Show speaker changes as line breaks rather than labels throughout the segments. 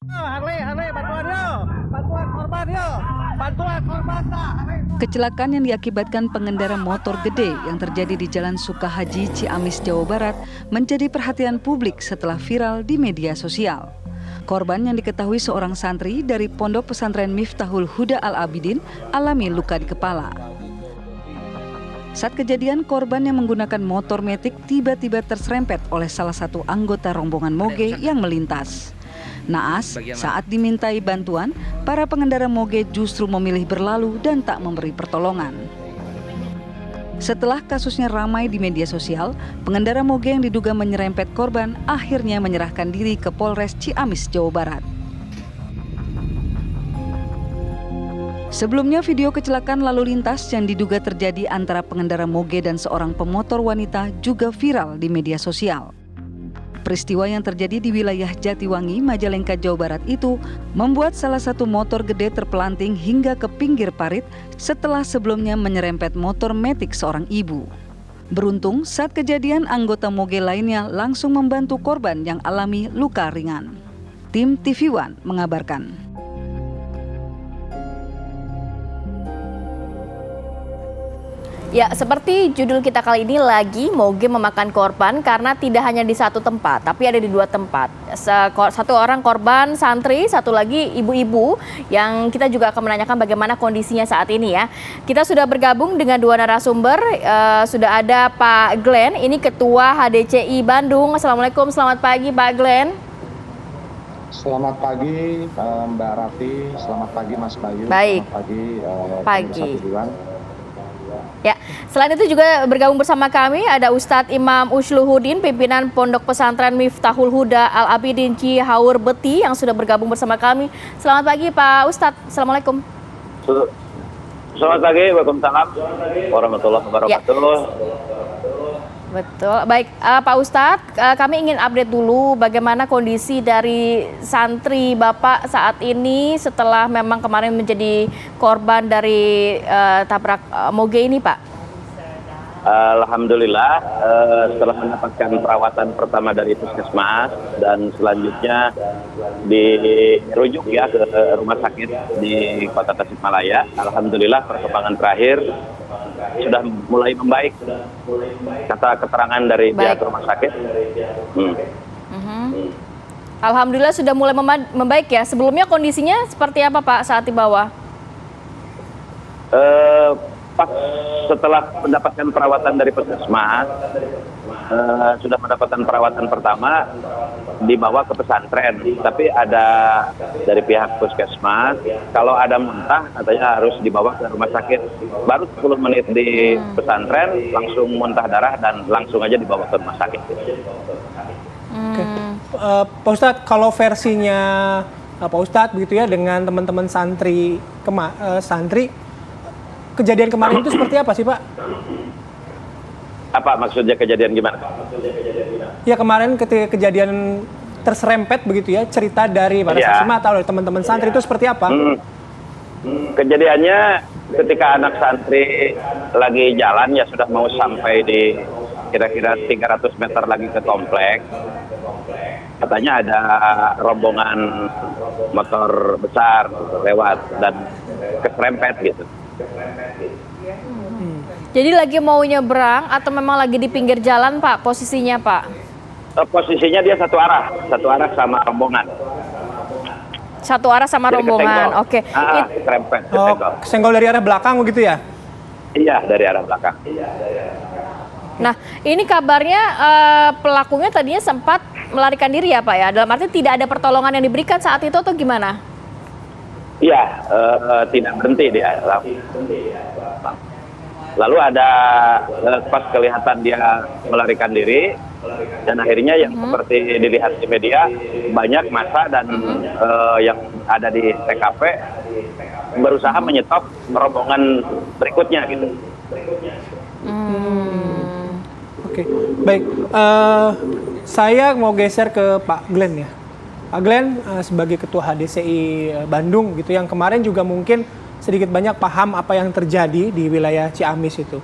Bantuan korban. Kecelakaan yang diakibatkan pengendara motor gede yang terjadi di Jalan Sukahaji, Ciamis, Jawa Barat menjadi perhatian publik setelah viral di media sosial. Korban yang diketahui seorang santri dari Pondok Pesantren Miftahul Huda Al-Abidin alami luka di kepala. Saat kejadian, korban yang menggunakan motor metik tiba-tiba terserempet oleh salah satu anggota rombongan moge yang melintas. Naas, saat dimintai bantuan, para pengendara moge justru memilih berlalu dan tak memberi pertolongan. Setelah kasusnya ramai di media sosial, pengendara moge yang diduga menyerempet korban akhirnya menyerahkan diri ke Polres Ciamis, Jawa Barat. Sebelumnya, video kecelakaan lalu lintas yang diduga terjadi antara pengendara moge dan seorang pemotor wanita juga viral di media sosial. Peristiwa yang terjadi di wilayah Jatiwangi, Majalengka, Jawa Barat itu membuat salah satu motor gede terpelanting hingga ke pinggir parit setelah sebelumnya menyerempet motor metik seorang ibu. Beruntung, saat kejadian anggota moge lainnya langsung membantu korban yang alami luka ringan. Tim TV One mengabarkan.
Ya, seperti judul kita kali ini lagi, moge memakan korban karena tidak hanya di satu tempat, tapi ada di dua tempat. Satu orang korban santri, satu lagi ibu-ibu yang kita juga akan menanyakan bagaimana kondisinya saat ini ya. Kita sudah bergabung dengan dua narasumber, sudah ada Pak Glenn, ini Ketua HDCI Bandung. Assalamualaikum, selamat pagi Pak Glenn.
Selamat pagi Mbak Rati, selamat pagi Mas Bayu.
Baik.
Selamat pagi.
Ya, selain itu juga bergabung bersama kami ada Ustadz Imam Ushluhuddin, pimpinan Pondok Pesantren Miftahul Huda Al-Abidin Cihaur Beti yang sudah bergabung bersama kami. Selamat pagi Pak Ustadz, Assalamualaikum.
Selamat pagi, waalaikumsalam warahmatullahi wabarakatuh.
Betul, baik Pak Ustadz, kami ingin update dulu bagaimana kondisi dari santri Bapak saat ini setelah memang kemarin menjadi korban dari tabrak moge ini Pak.
Alhamdulillah, setelah mendapatkan perawatan pertama dari puskesmas dan selanjutnya dirujuk ya ke rumah sakit di Kota Tasikmalaya. Alhamdulillah perkembangan terakhir sudah mulai membaik, kata keterangan dari pihak rumah sakit.
Alhamdulillah sudah mulai membaik ya. Sebelumnya kondisinya seperti apa Pak saat di bawah?
Pas setelah mendapatkan perawatan dari puskesmas, sudah mendapatkan perawatan pertama dibawa ke pesantren, tapi ada dari pihak puskesmas kalau ada muntah katanya harus dibawa ke rumah sakit. Baru 10 menit di pesantren langsung muntah darah dan langsung aja dibawa ke rumah sakit.
Oke. Pak Ustadz, kalau versinya Pak Ustadz begitu ya dengan teman-teman santri kejadian kemarin itu seperti apa sih Pak?
Apa maksudnya kejadian gimana?
Ya kemarin ketika kejadian terserempet begitu ya, cerita dari para saksi mata oleh teman-teman santri itu seperti apa?
Kejadiannya ketika anak santri lagi jalan ya sudah mau sampai di kira-kira 300 meter lagi ke komplek. Katanya ada rombongan motor besar lewat dan keserempet gitu.
Jadi lagi mau nyebrang atau memang lagi di pinggir jalan Pak posisinya Pak?
Posisinya dia satu arah sama rombongan.
Satu arah sama jadi rombongan, oke.
Keserempet.
Kesenggol dari arah belakang begitu ya?
Iya, dari arah belakang.
Nah, ini kabarnya pelakunya tadinya sempat melarikan diri ya Pak ya? Dalam arti tidak ada pertolongan yang diberikan saat itu atau gimana?
Iya, tidak berhenti dia. Lalu ada pas kelihatan dia melarikan diri dan akhirnya yang seperti dilihat di media banyak massa dan yang ada di TKP berusaha menyetop rombongan berikutnya gitu.
Oke, baik. Saya mau geser ke Pak Glenn ya. Pak Glenn sebagai Ketua HDCI Bandung gitu yang kemarin juga mungkin sedikit banyak paham apa yang terjadi di wilayah Ciamis itu.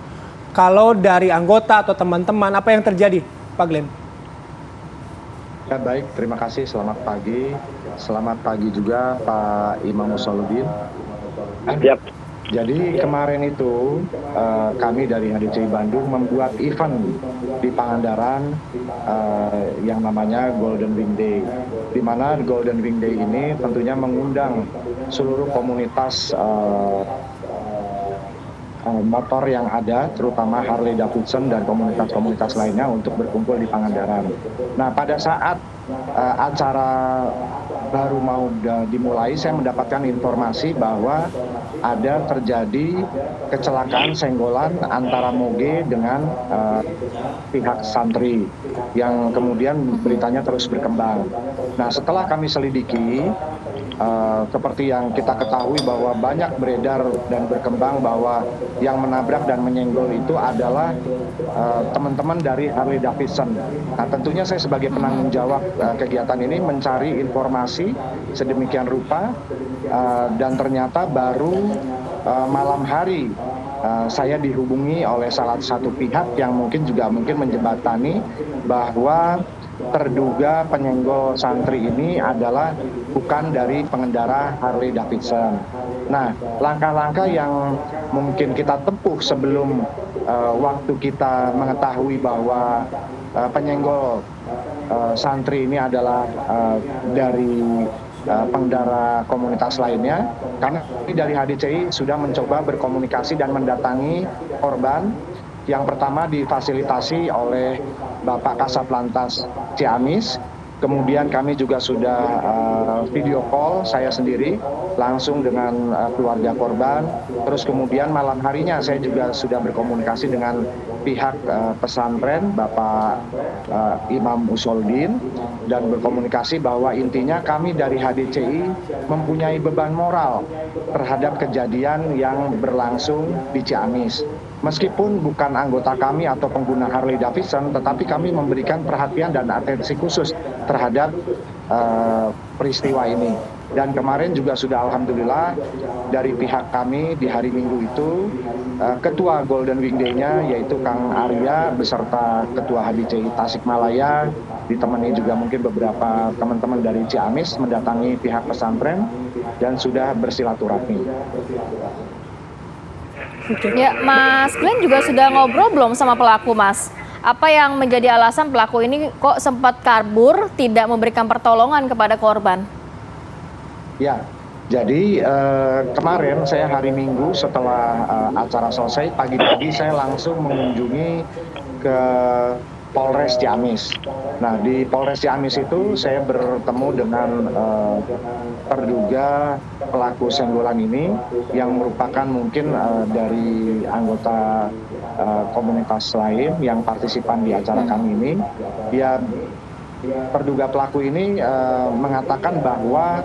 Kalau dari anggota atau teman-teman apa yang terjadi, Pak Glenn?
Ya baik, terima kasih. Selamat pagi. Selamat pagi juga Pak Imam Musoludin.
Siap.
Jadi kemarin itu kami dari HDCI Bandung membuat event di Pangandaran yang namanya Golden Wing Day. Di mana Golden Wing Day ini tentunya mengundang seluruh komunitas motor yang ada, terutama Harley Davidson dan komunitas-komunitas lainnya untuk berkumpul di Pangandaran. Nah, pada saat acara baru mau dimulai, saya mendapatkan informasi bahwa ada terjadi kecelakaan senggolan antara moge dengan pihak santri yang kemudian beritanya terus berkembang. Nah, setelah kami selidiki, seperti yang kita ketahui bahwa banyak beredar dan berkembang bahwa yang menabrak dan menyenggol itu adalah teman-teman dari Harley Davidson. Nah, tentunya saya sebagai penanggung jawab kegiatan ini mencari informasi sedemikian rupa dan ternyata baru malam hari saya dihubungi oleh salah satu pihak yang mungkin menjembatani bahwa terduga penyenggol santri ini adalah bukan dari pengendara Harley Davidson. Nah, langkah-langkah yang mungkin kita tempuh sebelum waktu kita mengetahui bahwa penyenggol santri ini adalah dari pengendara komunitas lainnya, kami dari HDCI sudah mencoba berkomunikasi dan mendatangi korban. Yang pertama difasilitasi oleh Bapak Kasatlantas Ciamis, kemudian kami juga sudah video call saya sendiri langsung dengan keluarga korban. Terus kemudian malam harinya saya juga sudah berkomunikasi dengan pihak pesantren Bapak Imam Musoludin dan berkomunikasi bahwa intinya kami dari HDCI mempunyai beban moral terhadap kejadian yang berlangsung di Ciamis. Meskipun bukan anggota kami atau pengguna Harley Davidson, tetapi kami memberikan perhatian dan atensi khusus terhadap peristiwa ini. Dan kemarin juga sudah alhamdulillah dari pihak kami di hari Minggu itu Ketua Golden Wing Day-nya yaitu Kang Arya beserta Ketua HDCI Tasikmalaya ditemani juga mungkin beberapa teman-teman dari Ciamis mendatangi pihak pesantren dan sudah bersilaturahmi.
Ya, Mas Glenn juga sudah ngobrol belum sama pelaku, Mas? Apa yang menjadi alasan pelaku ini kok sempat kabur, tidak memberikan pertolongan kepada korban?
Ya, jadi kemarin saya hari Minggu setelah acara selesai, pagi-pagi saya langsung mengunjungi ke Polres Ciamis. Nah, di Polres Ciamis itu saya bertemu dengan terduga pelaku senggolan ini yang merupakan mungkin dari anggota komunitas lain yang partisipan di acara kami ini. Dia terduga pelaku ini mengatakan bahwa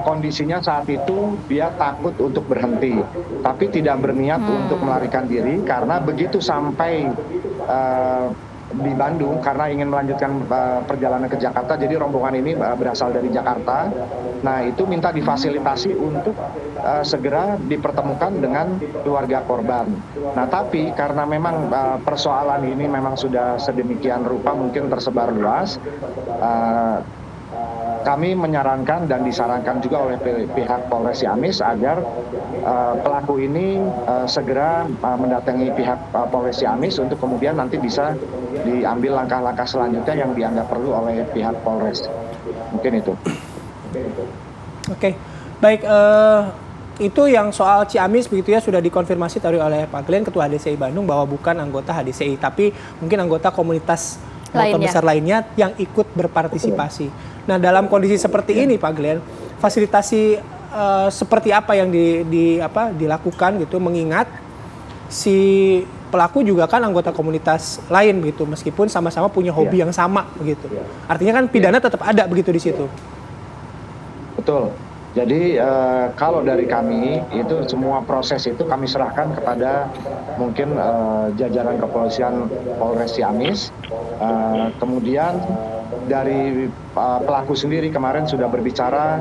kondisinya saat itu dia takut untuk berhenti, tapi tidak berniat untuk melarikan diri karena begitu sampai di Bandung karena ingin melanjutkan perjalanan ke Jakarta. Jadi rombongan ini berasal dari Jakarta. Nah, itu minta difasilitasi untuk segera dipertemukan dengan keluarga korban. Nah, tapi karena memang persoalan ini memang sudah sedemikian rupa mungkin tersebar luas, kami menyarankan dan disarankan juga oleh pihak Polres Ciamis agar pelaku ini segera mendatangi pihak Polres Ciamis untuk kemudian nanti bisa diambil langkah-langkah selanjutnya yang dianggap perlu oleh pihak Polres. Mungkin itu.
Oke, baik. Itu yang soal Ciamis begitu ya, sudah dikonfirmasi tadi oleh Pak Glenn, Ketua HDCI Bandung, bahwa bukan anggota HDCI, tapi mungkin anggota komunitas motor besar lainnya yang ikut berpartisipasi. Nah, dalam kondisi seperti ini Pak Glenn, fasilitasi seperti apa yang dilakukan gitu, mengingat si pelaku juga kan anggota komunitas lain begitu, meskipun sama-sama punya hobi yang sama begitu. Artinya kan pidana tetap ada begitu di situ.
Betul. Jadi kalau dari kami itu semua proses itu kami serahkan kepada mungkin jajaran kepolisian Polres Ciamis. Kemudian dari pelaku sendiri kemarin sudah berbicara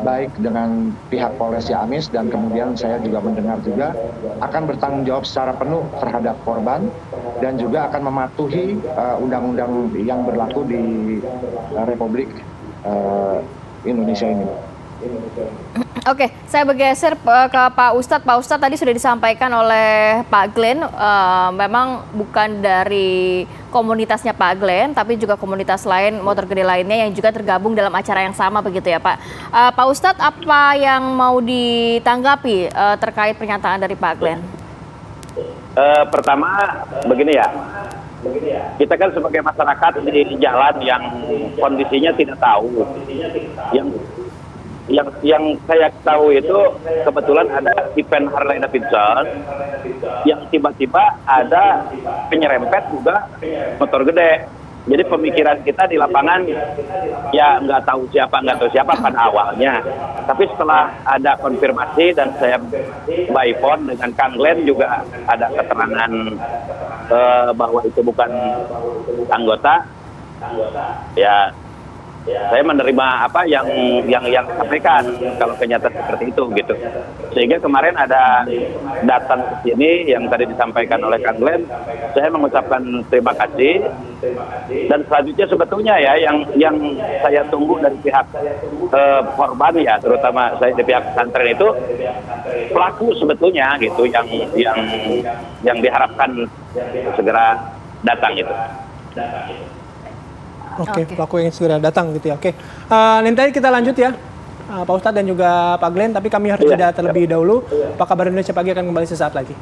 baik dengan pihak Polres Ciamis dan kemudian saya juga mendengar juga akan bertanggung jawab secara penuh terhadap korban dan juga akan mematuhi undang-undang yang berlaku di Republik Indonesia ini.
Oke, saya bergeser ke Pak Ustadz. Pak Ustadz, tadi sudah disampaikan oleh Pak Glenn, memang bukan dari komunitasnya Pak Glenn, tapi juga komunitas lain, motor gede lainnya yang juga tergabung dalam acara yang sama begitu ya Pak. Pak Ustadz, apa yang mau ditanggapi terkait pernyataan dari Pak Glenn?
Pertama, begini ya. Kita kan sebagai masyarakat di jalan yang kondisinya tidak tahu. Yang saya tahu itu kebetulan ada event Harley Davidson yang tiba-tiba ada penyerempet juga motor gede. Jadi pemikiran kita di lapangan ya nggak tahu siapa pada awalnya. Tapi setelah ada konfirmasi dan saya by phone dengan Kang Glenn juga ada keterangan bahwa itu bukan anggota. Ya saya menerima apa yang disampaikan kalau kenyataan seperti itu gitu. Sehingga kemarin ada datang ke sini yang tadi disampaikan oleh Kang Glenn, saya mengucapkan terima kasih. Dan selanjutnya sebetulnya ya yang saya tunggu dari pihak korban ya, terutama saya di pihak pesantren itu pelaku sebetulnya gitu yang diharapkan segera datang gitu.
Oke, pelaku yang segera datang gitu ya. Oke, nanti kita lanjut ya, Pak Ustadz dan juga Pak Glenn. Tapi kami harus jeda terlebih dahulu. Apa kabar Indonesia Pagi akan kembali sesaat lagi.